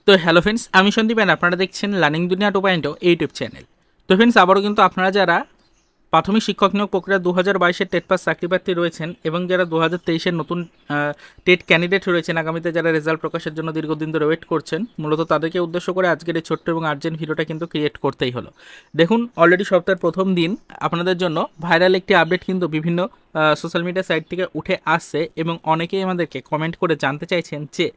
তো hello friends, আমি Sandeep and আপনারা দেখছেন লার্নিং দুনিয়া 2.0 ইউটিউব চ্যানেল। তো ফ্রেন্ডস, আবারও কিন্তু আপনারা যারা প্রাথমিক শিক্ষক নিয়োগ প্রক্রিয়া 2022-এর টেট পাস চাকরিপ্রার্থী রয়েছেন এবং যারা 2023-এর নতুন টেট ক্যান্ডিডেট রয়েছেন, আগামীতে যারা রেজাল্ট প্রকাশের জন্য দীর্ঘদিন ধরে ওয়েট করছেন, মূলত তাদেরকে উদ্দেশ্য করে আজকের এই ছোট্ট এবং আর্জেন্ট ভিডিওটা কিন্তু ক্রিয়েট করতেই হলো। দেখুন, অলরেডি সপ্তাহের প্রথম দিন আপনাদের জন্য ভাইরাল একটি আপডেট কিন্তু বিভিন্ন সোশ্যাল মিডিয়া সাইট থেকে উঠে আসছে এবং অনেকেই আমাদেরকে কমেন্ট করে জানতে চাইছেন যে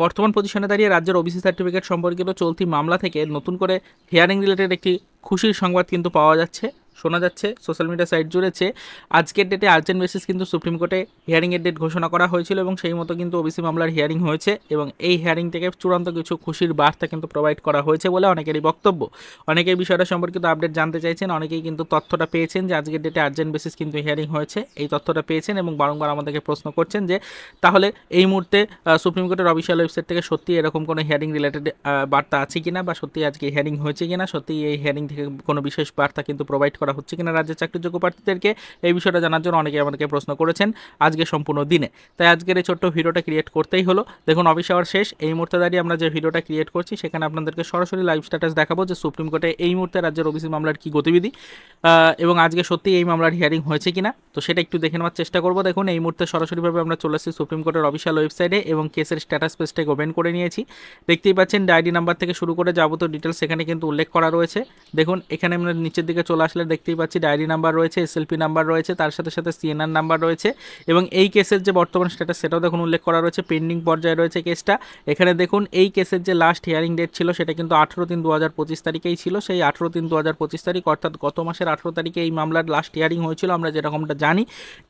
বর্তমান পজিশনে দাঁড়িয়ে রাজ্যের ওবিসি সার্টিফিকেট সম্পর্কিত চলতি মামলা থেকে নতুন করে হিয়ারিং রিলেটেড একটি খুশির সংবাদ কিন্তু পাওয়া যাচ্ছে, শোনা যাচ্ছে সোশ্যাল মিডিয়া সাইট জুড়েছে। আজকের ডেটে আর্জেন্ট বেসিস কিন্তু সুপ্রিম কোর্টে হিয়ারিংয়ের ডেট ঘোষণা করা হয়েছিল এবং সেই মতো কিন্তু ওবিসি মামলার হিয়ারিং হয়েছে এবং এই হিয়ারিং থেকে চূড়ান্ত কিছু খুশির বার্তা কিন্তু প্রোভাইড করা হয়েছে বলে অনেকেরই বক্তব্য। অনেকেই বিষয়টা সম্পর্কিত আপডেট জানতে চাইছেন, অনেকেই কিন্তু তথ্যটা পেয়েছেন যে আজকের ডেটে আর্জেন্ট বেসিস কিন্তু হিয়ারিং হয়েছে, এই তথ্যটা পেয়েছেন এবং বারংবার আমাদেরকে প্রশ্ন করছেন যে তাহলে এই মুহূর্তে সুপ্রিম কোর্টের অফিসিয়াল ওয়েবসাইট থেকে সত্যি এরকম কোনো হিয়ারিং রিলেটেড বার্তা আছে কিনা, বা সত্যি আজকে হিয়ারিং হয়েছে কিনা, সত্যি এই হিয়ারিং থেকে কোনো বিশেষ বার্তা কিন্তু প্রোভাইড করা হচ্ছে কিনা রাজ্যের চাকরিযোগ্য প্রার্থীদেরকে, এই বিষয়টা জানার জন্য অনেকে আমাদেরকে প্রশ্ন করেছেন আজকে সম্পূর্ণ দিনে। তাই আজকের এই ছোট্ট ভিডিওটা ক্রিয়েট করতেই হলো। দেখুন, অফিস আওয়ার শেষ, এই মুহূর্তে দাঁড়িয়ে আমরা যে ভিডিওটা ক্রিয়েট করছি সেখানে আপনাদেরকে সরাসরি লাইভ স্ট্যাটাস দেখাবো যে সুপ্রিম কোর্টে এই মুহূর্তে রাজ্যের ওবিসি মামলার কী গতিবিধি এবং আজকে সত্যি এই মামলার হিয়ারিং হয়েছে কিনা, তো সেটা একটু দেখে নেওয়ার চেষ্টা করবো। দেখুন, এই মুহূর্তে সরাসরিভাবে আমরা চলে এসেছি সুপ্রিম কোর্টের অফিসিয়াল ওয়েবসাইটে এবং কেসের স্ট্যাটাস পেজটাকে ওপেন করে নিয়েছি। দেখতেই পাচ্ছেন ডায়েরি নাম্বার থেকে শুরু করে যাবতীয় ডিটেলস এখানে কিন্তু উল্লেখ করা রয়েছে। দেখুন, এখানে আমরা নিচের দিকে চলে আসলে দেখতেই পাচ্ছি ডায়েরি নাম্বার রয়েছে, এসএলপি নাম্বার রয়েছে, তার সাথে সাথে সিএনআর নাম্বার রয়েছে এবং এই কেসের যে বর্তমান স্ট্যাটাস সেটাও দেখুন উল্লেখ করা রয়েছে। পেন্ডিং পর্যায়ে রয়েছে কেসটা। এখানে দেখুন, এই কেসের যে লাস্ট হিয়ারিং ডেট ছিল সেটা কিন্তু 18/3/2025 তারিখেই ছিল। সেই 18/3/2025 তারিখ অর্থাৎ গত মাসের 18 তারিখে এই মামলার লাস্ট হিয়ারিং হয়েছিল, আমরা যেরকমটা জানি।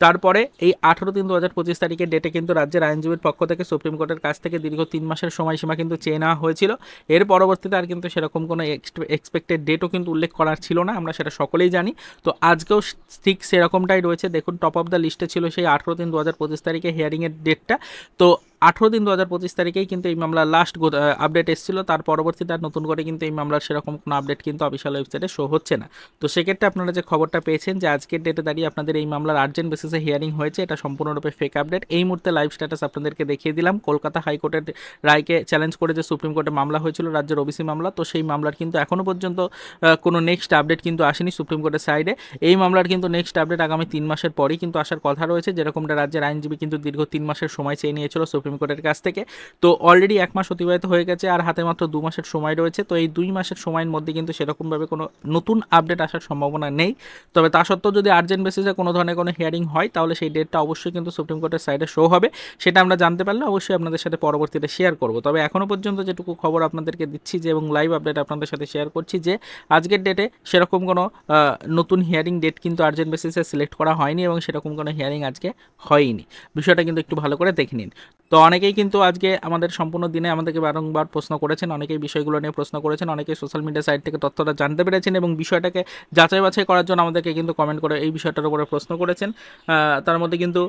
তারপরে এই 18/3/2025 তারিখের ডেটে কিন্তু রাজ্যের আইনজীবীর পক্ষ থেকে সুপ্রিম কোর্টের কাছ থেকে দীর্ঘ 3 মাসের সময়সীমা কিন্তু চেয়ে নেওয়া হয়েছিল। এর পরবর্তীতে আর কিন্তু সেরকম কোনো এক্সপেক্টেড ডেটও কিন্তু উল্লেখ করার ছিল না, আমরা সেটা সকলেই জানি। তো আজকেও ঠিক সেরকমটাই রয়েছে। দেখুন, টপ অফ দ্য লিস্টে ছিল সেই 18/3/2025 তারিখে হিয়ারিংয়ের ডেটটা। তো 18/3/2025 তারিখেই কিন্তু এই মামলার লাস্ট আপডেট এসেছিল। তার পরবর্তীতে আর নতুন করে কিন্তু এই মামলার সেরকম কোনো আপডেট কিন্তু অফিসিয়াল ওয়েবসাইটে শো হচ্ছে না। তো সেক্ষেত্রে আপনারা যে খবরটা পেয়েছেন যে আজকের ডেটে দাঁড়িয়ে আপনাদের এই মামলার আর্জেন্ট বেসিসে হিয়ারিং হয়েছে, এটা সম্পূর্ণরূপে ফেক আপডেট। এই মুহূর্তে লাইভ স্ট্যাটাস আপনাদেরকে দেখিয়ে দিলাম। কলকাতা হাইকোর্টের রায়কে চ্যালেঞ্জ করে যে সুপ্রিম কোর্টে মামলা হয়েছিল রাজ্যের ওবিসি মামলা, তো সেই মামলার কিন্তু এখনও পর্যন্ত কোনো নেক্সট আপডেট কিন্তু আসেনি সুপ্রিম কোর্টের সাইডে। এই মামলার কিন্তু নেক্সট আপডেট আগামী 3 মাসের পরেই কিন্তু আসার কথা রয়েছে, যেরকমটা রাজ্যের আইনজীবী কিন্তু দীর্ঘ 3 মাসের সময় চেয়ে নিয়েছিল সুপ্রিম কোর্টের কাছ থেকে। তো অলরেডি 1 মাস অতিবাহিত হয়ে গেছে, আর হাতে মাত্র 2 মাসের সময় রয়েছে। তো এই 2 মাসের সময়ের মধ্যে কিন্তু সেরকমভাবে কোনো নতুন আপডেট আসার সম্ভাবনা নেই। তবে তা সত্ত্বেও যদি আর্জেন্ট বেসিসে কোনো ধরনের কোনো হিয়ারিং হয় তাহলে সেই ডেটটা অবশ্যই কিন্তু সুপ্রিম কোর্টের সাইডে শো হবে। সেটা আমরা জানতে পারলে অবশ্যই আপনাদের সাথে পরবর্তীতে শেয়ার করব। তবে এখনও পর্যন্ত যেটুকু খবর আপনাদেরকে দিচ্ছি যে এবং লাইভ আপডেট আপনাদের সাথে শেয়ার করছি যে আজকের ডেটে সেরকম কোনো নতুন হিয়ারিং ডেট কিন্তু আর্জেন্ট বেসিসে সিলেক্ট করা হয়নি এবং সেরকম কোনো হিয়ারিং আজকে হয়নি। বিষয়টা কিন্তু একটু ভালো করে দেখে নিন। তো অনেকেই কিন্তু আজকে আমাদের সম্পূর্ণ দিনে আমাদেরকে বারংবার প্রশ্ন করেছেন, অনেকেই বিষয়গুলো নিয়ে প্রশ্ন করেছেন, অনেকেই সোশ্যাল মিডিয়া সাইট থেকে তথ্যটা জানতে পেরেছেন এবং বিষয়টাকে যাচাই বাছাই করার জন্য আমাদেরকে কিন্তু কমেন্ট করে এই বিষয়টার উপরে প্রশ্ন করেছেন। তার মধ্যে কিন্তু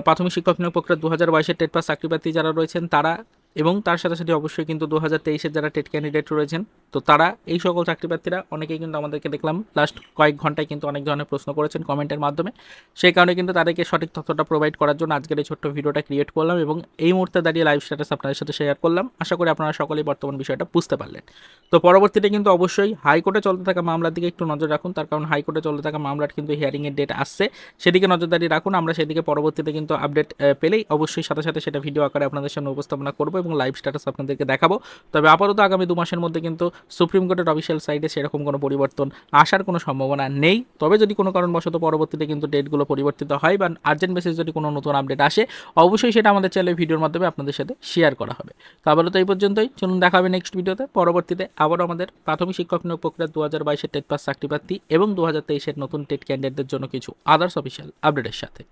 প্রাথমিক শিক্ষক নিয়োগ প্রক্রিয়া 2022-এর টেট পাস চাকরিপ্রার্থী যারা রয়েছেন তারা এবং তার সাথে সাথে অবশ্যই কিন্তু 2023-এর যারা টেট ক্যান্ডিডেট রয়েছেন, তো তারা এই সকল চাকরিপ্রার্থীরা অনেকেই কিন্তু আমাদেরকে দেখলাম লাস্ট কয়েক ঘন্টায় কিন্তু অনেক ধরনের প্রশ্ন করেছেন কমেন্টের মাধ্যমে। সেই কারণে কিন্তু তাদেরকে সঠিক তথ্যটা প্রোভাইড করার জন্য আজকের এই ছোট্ট ভিডিওটা ক্রিয়েট করলাম এবং এই মুহূর্তে দাঁড়িয়ে লাইভ স্ট্যাটাস আপনাদের সাথে শেয়ার করলাম। আশা করি আপনারা সকলেই বর্তমান বিষয়টা বুঝতে পারলেন। তো পরবর্তীতে কিন্তু অবশ্যই হাইকোর্টে চলতে থাকা মামলার দিকে একটু নজর রাখুন, তার কারণ হাইকোর্টে চলতে থাকা মামলার কিন্তু হিয়ারিংয়ের ডেট আসছে, সেদিকে নজরদারি রাখুন। আমরা সেদিকে পরবর্তীতে কিন্তু আপডেট পেলেই অবশ্যই সাথে সাথে সেটা ভিডিও আকারে আপনাদের সামনে উপস্থাপনা করবো এবং লাইভ স্ট্যাটাস আপনাদেরকে দেখাবো। তবে আপাতত আগামী 2 মাসের মধ্যে কিন্তু সুপ্রিম কোর্টের অফিসিয়াল সাইডে সেরকম কোনো পরিবর্তন আসার কোনো সম্ভাবনা নেই। তবে যদি কোনো কারণবশত পরবর্তীতে কিন্তু ডেটগুলো পরিবর্তিত হয় বা আর্জেন্ট বেসিস যদি কোনো নতুন আপডেট আসে অবশ্যই সেটা আমাদের চ্যানেলে ভিডিওর মাধ্যমে আপনাদের সাথে শেয়ার করা হবে। তো আপাতত এই পর্যন্তই, চলুন দেখা হবে নেক্সট ভিডিওতে। পরবর্তীতে আবারও আমাদের প্রাথমিক শিক্ষক নিয়োগ প্রক্রিয়া 2022-এর টেট পাস চাকরিপ্রার্থী এবং 2023-এর নতুন টেট ক্যান্ডিডেটদের জন্য কিছু আদার্স অফিসিয়াল আপডেটের সাথে।